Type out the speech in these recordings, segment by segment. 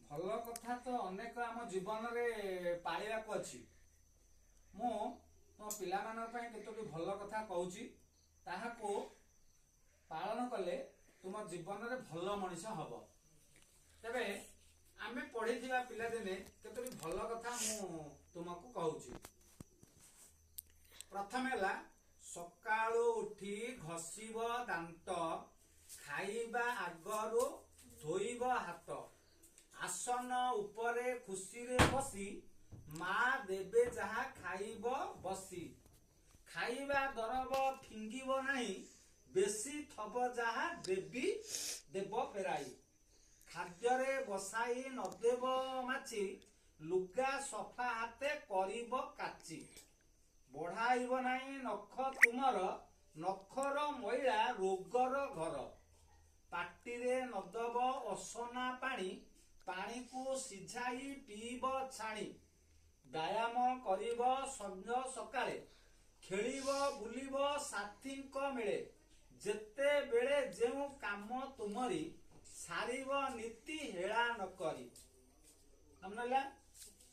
ଭଲ କଥା ତ ଅନେକ ଆମ ଜୀବନରେ ପାଳିବାକୁ ଅଛି। ମୁଁ ମୋ ପିଲାମାନଙ୍କ ପାଇଁ କେତୋଟି ଭଲ କଥା କହୁଛି, ତାହାକୁ ପାଳନ କଲେ ତୁମ ଜୀବନରେ ଭଲ ମଣିଷ ହବ। ତେବେ ଆମେ ପଢିଥିବା ପିଲାଦିନେ କେତୋଟି ଭଲ କଥା ମୁଁ ତୁମକୁ କହୁଛି। ପ୍ରଥମେ ହେଲା, ସକାଳୁ ଉଠି ଘଷିବ ଦାନ୍ତ, ଖାଇବା ଆଗରୁ ଧୋଇବ ହାତ, ଆସନ ଉପରେ ଖୁସିରେ ବସି ମା ଦେବେ ଯାହା ଖାଇବ ବସି, ଖାଇବା ଦରବ ଫିଙ୍ଗିବ ନାହିଁ, ବେଶୀ ଥବ ଯାହା ଦେବି ଦେବ ଫେରାଇ, ଖାଦ୍ୟରେ ବସାଇ ନଦେବ ମାଛି, ଲୁଗା ସଫା ହାତେ କରିବ କାଚି, ବଢାଇବ ନାହିଁ ନଖ ତୁମର, ନଖର ମଇଳା ରୋଗର ଘର, ପାଟିରେ ନଦବ ଅସନା ପାଣି, ପାଣିକୁ ସିଝାଇ ପିଇବ ଛାଣି, ବ୍ୟାୟାମ କରିବ ସଞ୍ଜ ସକାଳେ, ଖେଳିବ ବୁଲିବ ସାଥୀଙ୍କ ମିଳେ, ଯେତେବେଳେ ଯେଉଁ କାମ ତୁମରି, ସାରିବ ନୀତି ହେଳା ନକରି।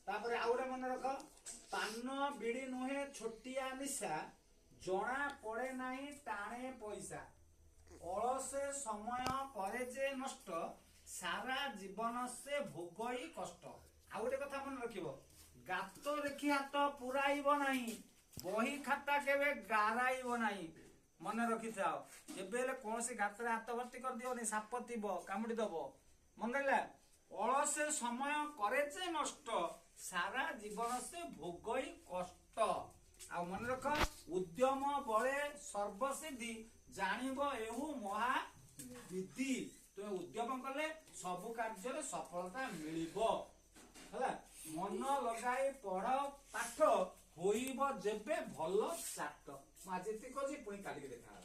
ତାପରେ ଆଉ ଗୋଟେ ମନେ ରଖ, ପାନ ବିଡ଼ି ନୁହେଁ ଛୋଟିଆ ନିଶା, ଜଣା ପଡେ ନାହିଁ ଟାଣେ ପଇସା, ଅଳସେ ସମୟ କରେ ଯେ ନଷ୍ଟ, ସାରା ଜୀବନ ସେ ଭୋଗଇ କଷ୍ଟ। ଆଉ ଗୋଟେ କଥା ମନେ ରଖିବ, ଗାତ ଦେଖି ହାତ ପୁରାଇବ ନାହିଁ, ବହି ଖାତା କେବେ ଗାରାଇବ ନାହିଁ। ମନେ ରଖିଥାଅ, କେବେ ହେଲେ କୌଣସି ଗାତରେ ହାତ ଭର୍ତ୍ତି କରିଦିବନି, ସାପ ଥିବ କାମୁଡି ଦବ। ମନେ ରହିଲା, ଅଳସେ ସମୟ କରେ ଯେ ନଷ୍ଟ, ସାରା ଜୀବନ ସେ ଭୋଗଇ କଷ୍ଟ। ଆଉ ମନେ ରଖ, ଉଦ୍ୟମ ବଳେ ସର୍ବସିଦ୍ଧି, ଜାଣିବ ଏହୁ ମହାବିଧି। ତୁମେ ଉଦ୍ୟମ କଲେ ସବୁ କାର୍ଯ୍ୟରେ ସଫଳତା ମିଳିବ। ହେଲା, ମନ ଲଗାଇ ପଢ ପାଠ, ହୋଇବ ଯେବେ ଭଲ ଚାଟ। ମୁଁ ଆଜି ଏତିକି କହୁଛି, ପୁଣି କାଲିକି ଦେଖା ହବ।